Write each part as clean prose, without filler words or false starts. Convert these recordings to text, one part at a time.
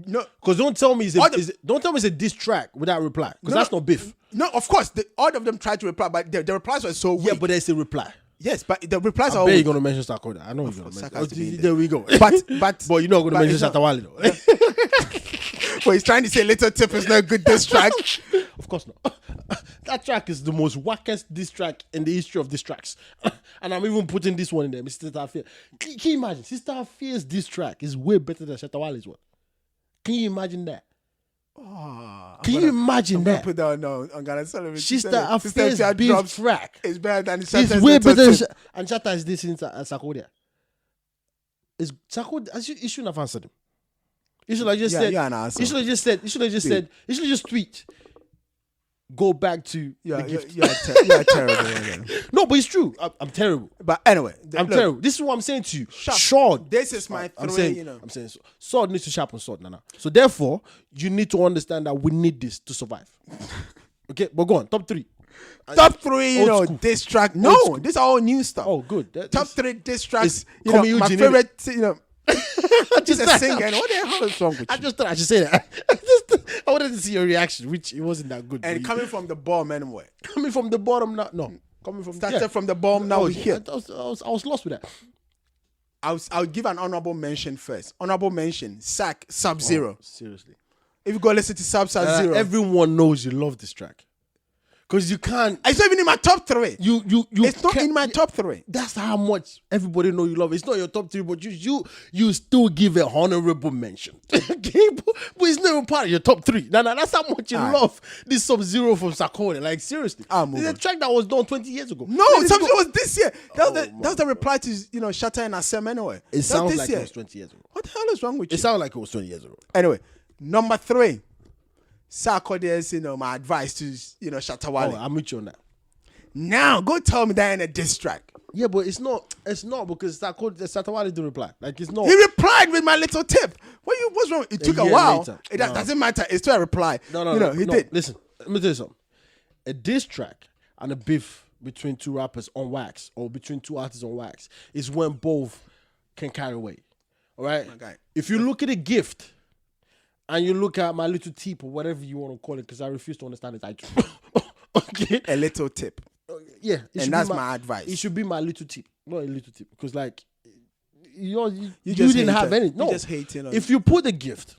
No, because don't tell me it's a diss track without reply, because that's not beef. No, of course, all of them tried to reply, but the replies were so weak. Yeah, but there's a reply. Yes, but the replies I are. bet you're gonna mention Sarkodie. I know you're gonna mention. There we go. But you're not gonna mention Shatta Wale though. But he's trying to say Little Tip is not a good diss track. Of course not. That track is the most wackest diss track in the history of diss tracks. And I'm even putting this one in there, Mr. Sister Afia. Can you imagine? Sister Afia's diss track is way better than Shatta Wale's one. Can you imagine that? Can you imagine that? Put that no, I'm gonna celebrate. Sister Afia's beef track is better than Shatta's. It's way better than and Shatta is this in Sarkodie. Is Sarkodie? You shouldn't have answered him. You should have just said. You should have just said. You should have just said. You should have just tweet. Go back to the gift. You're terrible. No, but it's true. I'm terrible. But anyway, I'm terrible. This is what I'm saying to you. Sword. This is my three. I'm saying sword needs to sharpen sword, Nana. So therefore, you need to understand that we need this to survive. Okay, but go on. Top three. Top three, diss track. No, this is all new stuff. Oh, good. Top three diss tracks. My favorite, just a singer. What the hell is wrong with you? I just thought I should say that. I wanted to see your reaction, which it wasn't that good. And coming from the bottom anyway. Coming from the bottom, no. Coming from started from the bottom. Now we're here. I was lost with that. I'll give an honorable mention first. Honorable mention: Sack Sub-Zero. Seriously, if you go listen to Sub-Zero, everyone knows you love this track. Because you can't. It's not even in my top three. It's not in my top three. That's how much everybody know you love it. It's not your top three, but you still give a honorable mention. Okay, but it's not even part of your top three. Nah, that's how much you love this Sub-Zero from Sarkodie. Like seriously, it's a track that was done 20 years ago. No, Sub-Zero was this year. That was the reply to Shatta and Asem anyway. It sounds like it was 20 years ago. What the hell is wrong with you? It sounds like it was 20 years ago. Anyway, number three. Sarkodie's, my advice to, Shatta Wale. Oh, I'm with you on that. Now, go tell me that in a diss track. Yeah, but it's not because Shatta Wale didn't reply. Like, it's not. He replied with my little tip. What's wrong? It took a while. Later. It doesn't matter. It's still a reply. No, he did. Listen, let me tell you something. A diss track and a beef between two rappers on wax or between two artists on wax is when both can carry weight. All right? Okay. If you look at a gift, and you look at my little tip or whatever you want to call it, because I refuse to understand the title. Okay, a little tip. Yeah, and that's my advice. It should be my little tip, not a little tip, because like you didn't have any. No, you just hating. If you put the gift,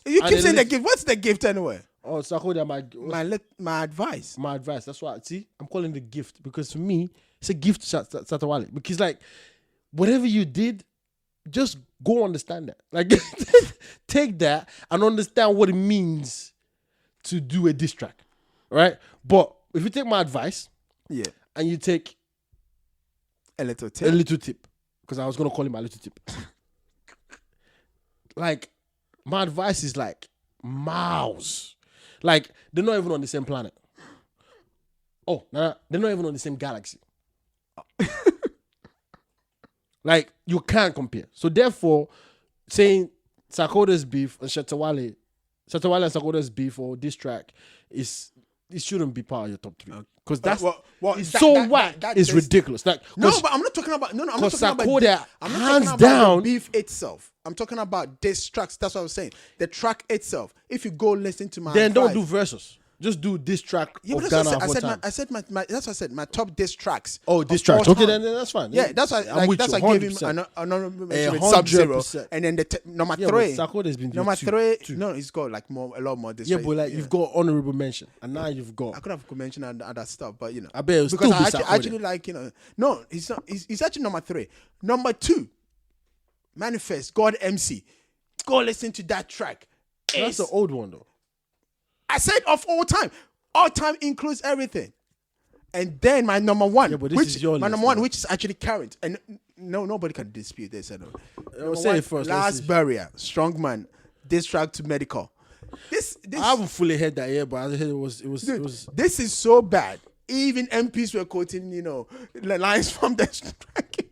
you keep saying the gift. What's the gift anyway? Oh, Sarkodie, my advice. My advice. That's why. See, I'm calling it the gift because for me, it's a gift to Shatta Wale. Because like whatever you did, just go understand that. Like, take that and understand what it means to do a diss track, right? But if you take my advice, and you take a little tip, because I was gonna call it my little tip. Like, my advice is like miles. Like, they're not even on the same planet. Oh, nah, they're not even on the same galaxy. Like, you can't compare. So therefore, saying Sarkodie's beef and Shatta Wale and Sarkodie's beef or diss track it shouldn't be part of your top three. Because that's it's ridiculous. Like, no, but I'm not talking about I'm not talking Sarkodie, hands down, the beef itself. I'm talking about diss tracks. That's what I was saying. The track itself. If you go listen to my then don't do verses. Just do diss track of Ghana. I said my that's what I said. My top diss tracks. Oh, diss tracks. Okay, then that's fine. Yeah, that's why. I gave him an honorable mention with Sub-Zero, and then number three. Sarkodie's been number three. No, he's got like a lot more diss. Yeah, but like you've got honorable mention, and now you've got. I could have mentioned other stuff, but I bet it was because still I actually like No, he's not. He's actually number three. Number two, M.anifest, God MC. Go listen to that track. That's the old one though. I said of all time. All time includes everything. And then my number one, which is actually current. And nobody can dispute this. I'll say it first. Last Barrier, Strongman, diss track to Medikal. This I haven't fully heard that yet, but I heard it was. This is so bad. Even MPs were quoting, the lines from the track.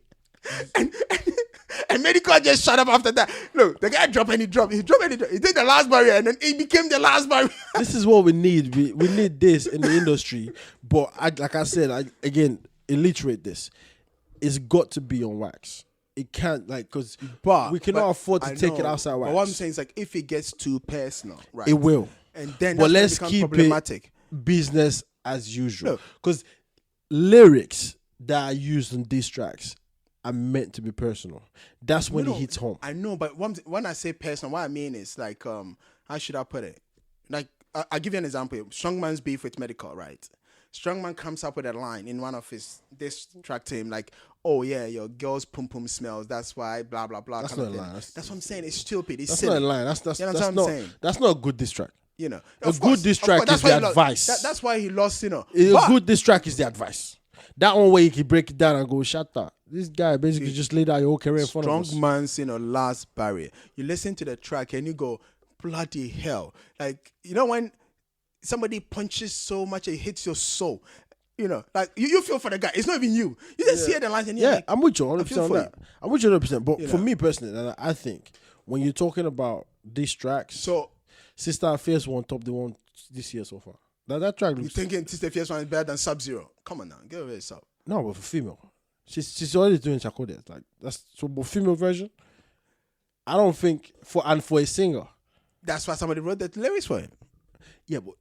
And Medikal just shut up after that. Look, the guy dropped and he dropped. He did the last barrier and then he became the last barrier. This is what we need. We need this in the industry. But like I said, again, illiterate this. It's got to be on wax. it can't because But we cannot afford to take it outside. But what I'm saying is like if it gets too personal, right? It will. And then but let's keep problematic. It business as usual. Because lyrics that are used on these tracks are meant to be personal. That's when it hits home. I know, but when I say personal, what I mean is like, how should I put it? Like, I'll give you an example. Strongman's beef with Medikal, right? Strongman comes up with a line in one of this track to him, like, oh yeah, your girl's pum pum smells. That's why, blah blah blah. That's not a line. That's what I'm saying. It's stupid. It's that's silly. Not a line. That's you know what I'm saying? That's not a good diss track. You know, a good diss track is the advice. That's why he lost. You know, a good diss track is the advice. That one way you can break it down and go, Shatta. This guy basically just laid out your whole career in front of us. Strongman's, last barrier. You listen to the track and you go, bloody hell! Like when somebody punches so much it hits your soul. Like you feel for the guy. It's not even you. You just hear the lines and you're like, I'm with you 100% on that. I'm with you 100%. But for me personally, I think when you're talking about these tracks, so Sister Fierce one top the one this year so far. That track looks. You thinking Sister Fierce one is better than Sub-Zero? Come on now, get over yourself. No, but for female, she's already doing Sarkodie. Like that's so for female version. I don't think for a singer. That's why somebody wrote the lyrics for him. Yeah, but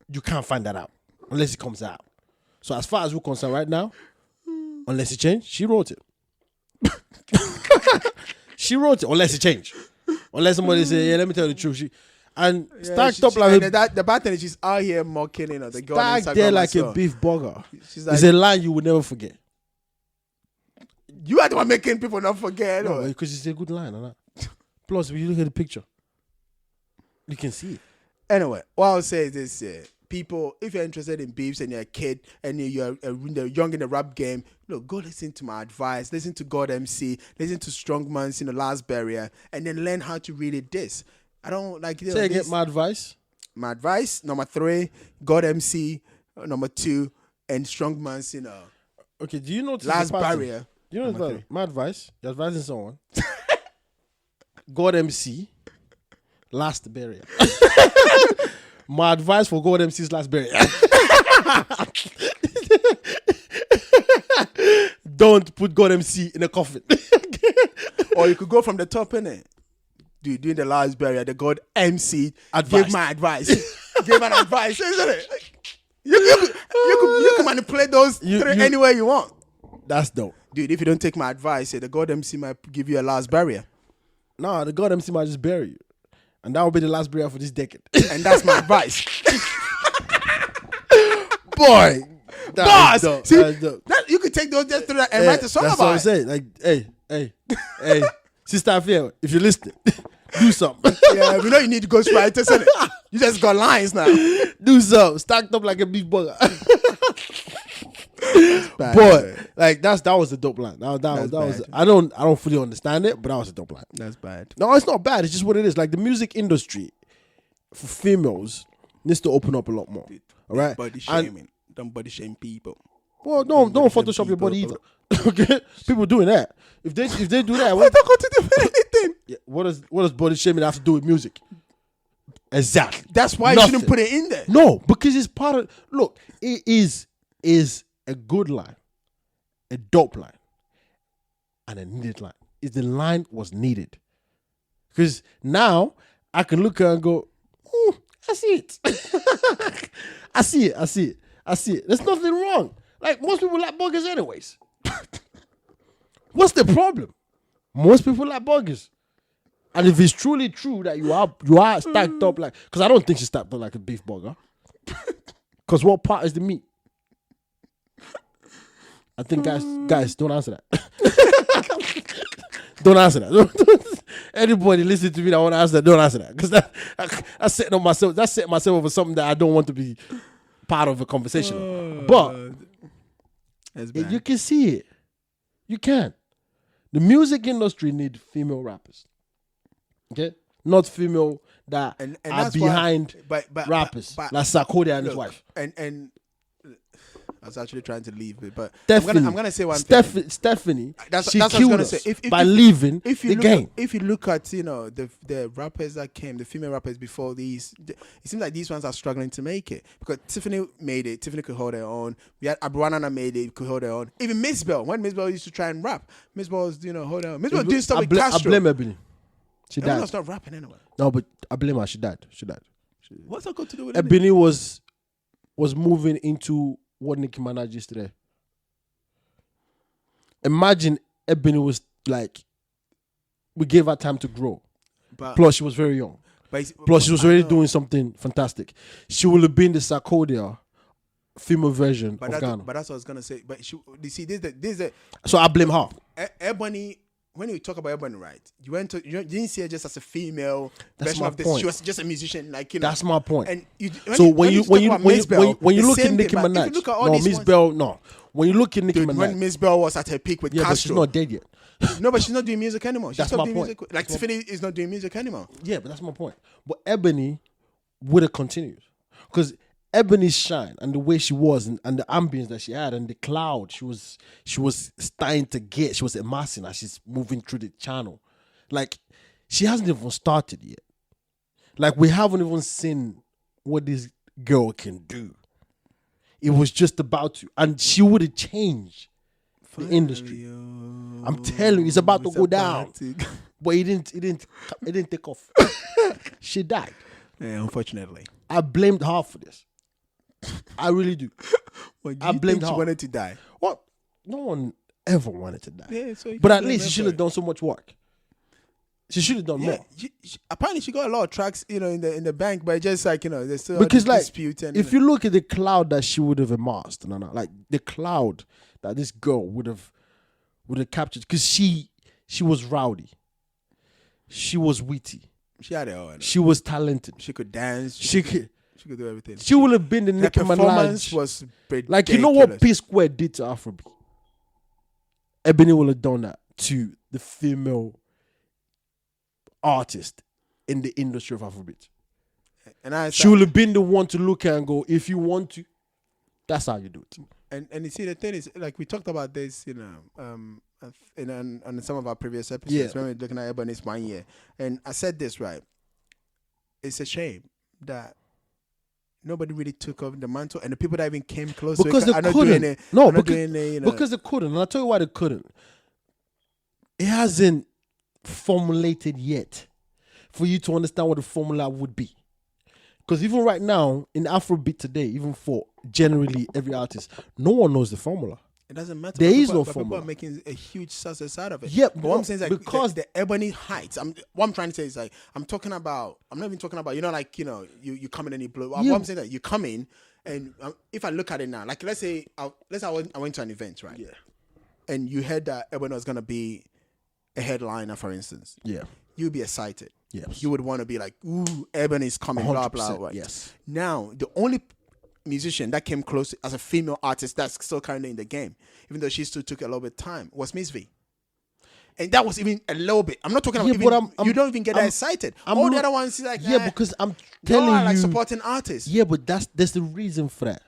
you can't find that out unless it comes out. So as far as we're concerned right now, unless it changed, she wrote it. She wrote it unless it changed. Unless somebody say, yeah, let me tell you the truth. Stacked up like the bad thing is she's out here mocking, the girl on Instagram there like a beef burger. She's like, it's a line you will never forget. You are the one making people not forget. No, because it's a good line, or not? Plus, when you look at the picture, you can see it. Anyway, what I'll say is this: people, if you're interested in beefs and you're a kid and you're young in the rap game, look, go listen to my advice. Listen to God MC. Listen to Strongman's, Last Barrier, and then learn how to read it. This. I don't like. Say again, my advice. My advice, number 3, God MC, number 2, and Strongman's, Okay, do you know Last Barrier? Do you know my advice? You're advising someone. God MC, Last Barrier. My advice for God MC's Last Barrier. Don't put God MC in a coffin. Or you could go from the top, innit? Dude, doing the Last Barrier, the God MC gave my advice. Gave an advice, isn't it? You can manipulate those anywhere you want. That's dope. Dude, if you don't take my advice, the God MC might give you a Last Barrier. No, the God MC might just bury you. And that will be the last barrier for this decade. And that's my advice. Boy. Boss! See, you could take those just through that and write a song about it. That's what I'm saying. Like, hey, Sister Afia, if you're listening, do something. Yeah, we know you need ghostwriters, innit? You just got lines now. Do something. Stacked up like a beef burger. Bad, boy, like that was a dope line. That was I don't fully understand it, but that was a dope line. That's bad. No, it's not bad. It's just what it is. Like the music industry for females needs to open up a lot more. Dude, all right, body shaming. Don't body shame people. Well, don't Photoshop your body either. Okay, people doing that. If they do that, what don't got to do with anything? Yeah, what does body shaming have to do with music? Exactly. That's why you shouldn't put it in there. No, because it's part of. Look, it is a good line, a dope line, and a needed line. If the line was needed, because now I can look at her and go, I see it. I see it. There's nothing wrong. Like most people like burgers anyways. What's the problem? Most people like burgers. And if it's truly true that you are stacked up like, because I don't think she's stacked up like a beef burger. Because what part is the meat? I think guys, don't answer that. Don't answer that. Anybody listen to me that want to answer that, don't answer that. Because that's setting myself over something that I don't want to be part of a conversation. But you can see it. You can. The music industry need female rappers. Okay? Not female that are behind rappers. Like Sarkodie and his wife. And I was actually trying to leave it, but Stephanie, I'm gonna say one thing. Stephanie, That's she what I was killed gonna us say. by leaving If the you look game. if you look at the rappers that came, the female rappers before these, it seems like these ones are struggling to make it because Tiffany made it. Tiffany could hold her own. We had Abuanana made it, could hold her own. Even Miss Bell, when Miss Bell used to try and rap, Miss Bell was hold her own. Miss Bell doing stuff with Castro. I blame Ebony. She died. Not stop rapping anyway. No, but I blame her. She died. What's that got to do with Ebony was moving into what Nicki Minaj is today. Imagine Ebony was like, we gave her time to grow. But, plus, she was very young. Plus, she was already doing something fantastic. She would have been the Sarkodie female version of Ghana. But that's what I was gonna say. But you see, this so I blame her. Ebony. When you talk about Ebony, right? You didn't see her just as a female version of this. Point. She was just a musician, like That's my point. And when you look at Nicki Minaj, Miss Bell, no. When you look at Nicki Minaj, when Miss Bell was at her peak with Castro, but she's not dead yet. No, but she's not doing music anymore. That's my point. Music. Like Tiffany is not doing music anymore. Yeah, but that's my point. But Ebony would have continued because Ebony's shine and the way she was and the ambience that she had and the cloud she was starting to get, she was amassing as she's moving through the channel. Like, she hasn't even started yet. Like, we haven't even seen what this girl can do. It was just about to, and she would have changed the industry. I'm telling you, it's about to go down. But it didn't take off. She died. Yeah, unfortunately. I blamed her for this. I really do. I blamed her. She wanted to die. What? No one ever wanted to die. Yeah, so but at least she should have done so much work. She should have done more. Apparently, she got a lot of tracks, in the bank, but just like there's still because like dispute. And, if you look at the cloud that she would have amassed, like the cloud that this girl would have captured, because she was rowdy, she was witty, she had it all. She was talented. She could dance. She could do everything. She would have been the Nicki Minaj. Performance was like, you know what P Square did to Afrobeat? Ebony would have done that to the female artist in the industry of Afrobeat. And she would have been the one to look at and go, if you want to, that's how you do it. And you see, the thing is, like, we talked about this, on some of our previous episodes when we were looking at Ebony's 1 year. And I said this, right? It's a shame that nobody really took over the mantle, and the people that even came close because to it they couldn't. Because they couldn't. And I'll tell you why they couldn't. It hasn't formulated yet for you to understand what the formula would be. Because even right now, in Afrobeat today, even for generally every artist, no one knows the formula. It doesn't matter. There is no formula. People are making a huge success out of it. Yeah, but what I'm saying is, like, because the Ebony heights. What I'm trying to say is, like, I'm not even talking about, you come in and you blow. What I'm saying is that you come in, and if I look at it now, like, let's say I went to an event, right? Yeah. And you heard that Ebony was gonna be a headliner, for instance. Yeah. You'd be excited. Yes. You would want to be like, ooh, Ebony's coming, blah, blah, blah. Yes. Now, the only musician that came close as a female artist that's still currently in the game, even though she still took a little bit of time, was Miss V. And that was even a little bit. I'm not talking about you don't even get that excited. All the other ones is like, because I'm telling you, like supporting artists. Yeah, but there's the reason for that.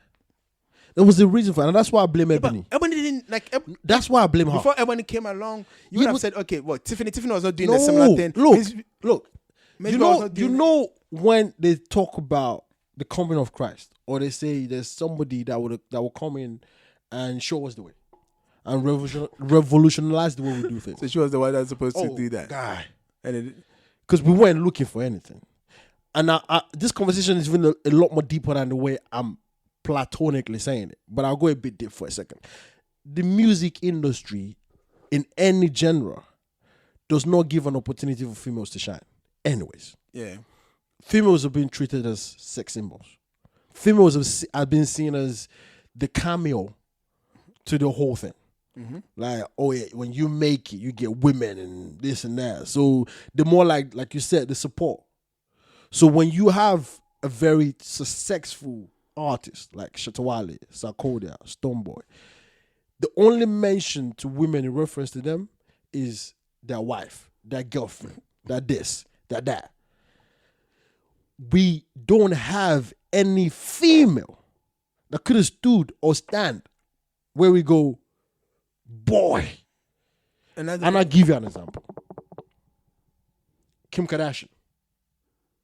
There was a reason for it, and that's why I blame Ebony. Ebony didn't like. That's why I blame her. Before Ebony came along, you would have said, okay, well, Tiffany was not doing a similar thing. Look. You know when they talk about the coming of Christ, or they say there's somebody that will come in and show us the way and revolutionize the way we do things. So she was the one that's supposed to do that. Guy. Because we weren't looking for anything. And this conversation is even a lot more deeper than the way I'm platonically saying it. But I'll go a bit deep for a second. The music industry in any genre does not give an opportunity for females to shine. Anyways. Yeah. Females have been treated as sex symbols. Females have been seen as the cameo to the whole thing. Mm-hmm. Like, oh yeah, when you make it, you get women and this and that. So the more like you said, the support. So when you have a very successful artist like Shatta Wale, Sarkodie, Stoneboy, the only mention to women in reference to them is their wife, their girlfriend, that this, that. We don't have any female that could have stood or stand where we go, boy. And I'll give you an example. Kim Kardashian.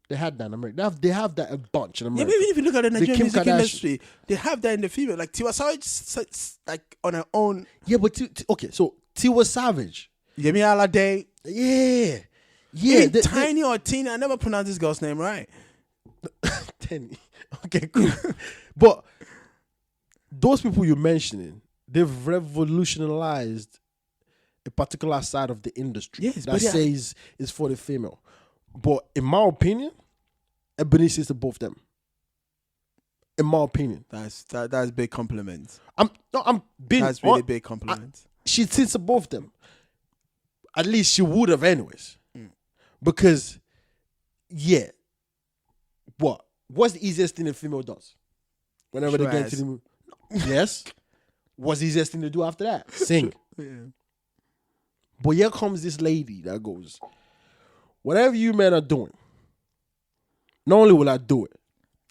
They had that in America. They have that a bunch in America. Yeah, but even if you look at the Nigerian music industry, they have that in the female. Like Tiwa Savage, like on her own. Yeah, but okay, so Tiwa Savage. Yemi Alade. Yeah. Tiny or Tina. I never pronounced this girl's name right. Tiny. Okay, cool. But those people you're mentioning, they've revolutionized a particular side of the industry that says it's for the female. But in my opinion, Ebony says to both them. In my opinion, that's big compliment. That's really big compliment. She sits above them. At least she would have, anyways. Because, what's the easiest thing a female does? Whenever they get into the movie. Yes. What's the easiest thing to do after that? Sing. Yeah. But here comes this lady that goes, whatever you men are doing, not only will I do it,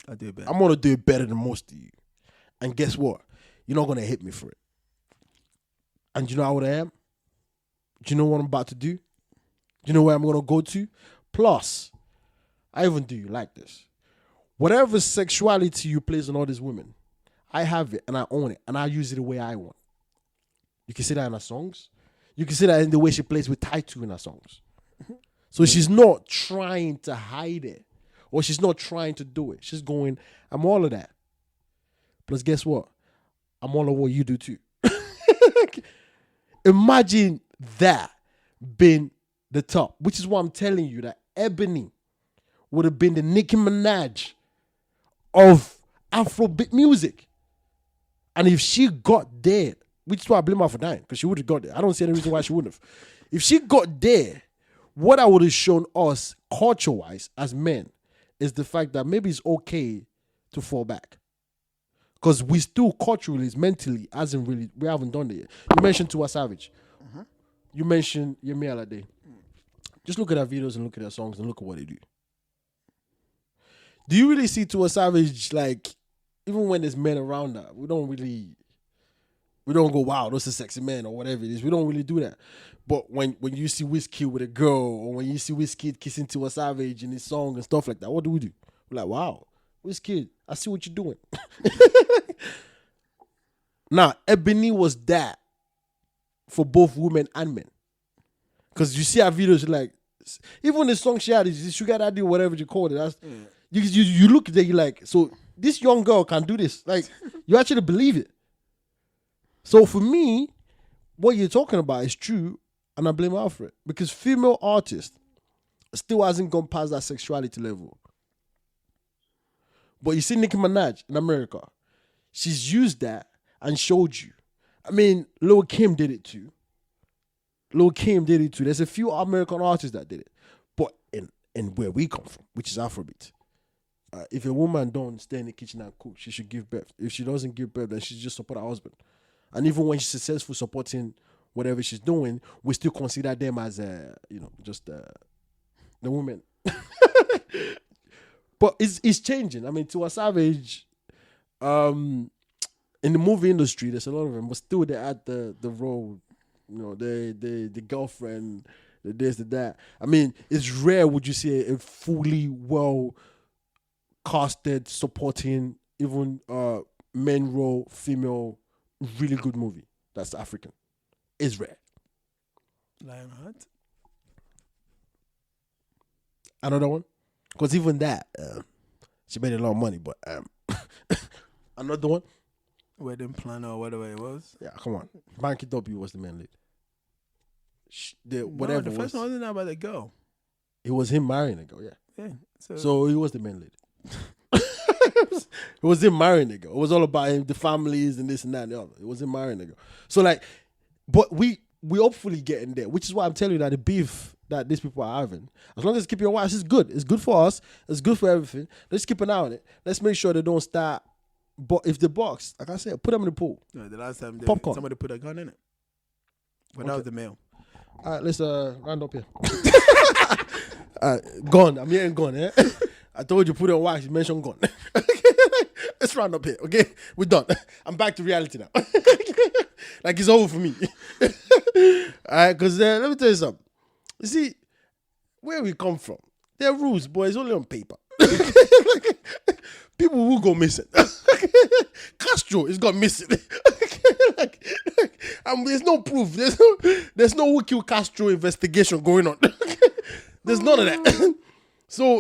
I do it better. I'm going to do it better than most of you. And guess what? You're not going to hit me for it. And you know what I am? Do you know what I'm about to do? Do you know where I'm going to go to? Plus, I even do you like this. Whatever sexuality you place on all these women, I have it and I own it and I use it the way I want. You can see that in her songs. You can see that in the way she plays with Tattoo in her songs. So she's not trying to hide it. Or she's not trying to do it. She's going, I'm all of that. Plus, guess what? I'm all of what you do too. Imagine that being the top. Which is why I'm telling you that Ebony would have been the Nicki Minaj of Afrobeat music. And if she got there, which is why I blame her for dying, because she would have got there. I don't see any reason why she wouldn't have. If she got there, what I would have shown us culture-wise as men is the fact that maybe it's okay to fall back. Because we still culturally, mentally, we haven't done it yet. You mentioned Tiwa Savage. Mm-hmm. You mentioned Yemi Alade. Just look at her videos and look at her songs and look at what they do. Do you really see Tiwa Savage, like, even when there's men around her, we don't go, wow, those are sexy men or whatever it is. We don't really do that. But when you see Wizkid with a girl or when you see Wizkid kissing Tiwa Savage in his song and stuff like that, what do? We're like, wow, Wizkid, I see what you're doing. Now, Ebony was that for both women and men. Because you see her videos, like, even the song she had, is Sugar Daddy, whatever you call it. That's, you look at it, you're like, so this young girl can do this. Like, you actually believe it. So for me, what you're talking about is true, and I blame her for it. Because female artists still hasn't gone past that sexuality level. But you see Nicki Minaj in America, she's used that and showed you. I mean, Lil Kim did it too. There's a few American artists that did it. But in where we come from, which is Afrobeat, if a woman don't stay in the kitchen and cook, she should give birth. If she doesn't give birth, then she should just support her husband. And even when she's successful supporting whatever she's doing, we still consider them as, just the women. But it's changing. I mean, Tiwa Savage, in the movie industry, there's a lot of them, but still they're at the role, the girlfriend, the this, the that. I mean, it's rare would you see a fully well casted, supporting, even main role, female, really good movie that's African. It's rare. Lionheart. Another one? Because even that, she made a lot of money, but another one? Wedding Planner or whatever it was. Yeah, come on. Banky W was the main lead. The first one wasn't about the girl. It was him marrying the girl, yeah. Yeah. So he was the main lead. It was him marrying the girl. It was all about him, the families and this and that and the other. It was him marrying the girl. So like, but we hopefully getting there, which is why I'm telling you that the beef that these people are having, as long as it's keeping your wives, it's good. It's good for us. It's good for everything. Let's keep an eye on it. Let's make sure they don't start. But if the box, like I said, put them in the pool. No, the last time somebody put a gun in it. But that was the male. All right, let's round up here. Gone. I'm hearing gone, eh? I told you put it on wax. You mentioned gone. Let's round up here, okay? We're done. I'm back to reality now. Like, it's over for me. All right, because let me tell you something. You see, where we come from, there are rules, boy. It's only on paper. People will go missing. Castro is got missing. There's no proof. There's no who killed Castro investigation going on. There's none of that. So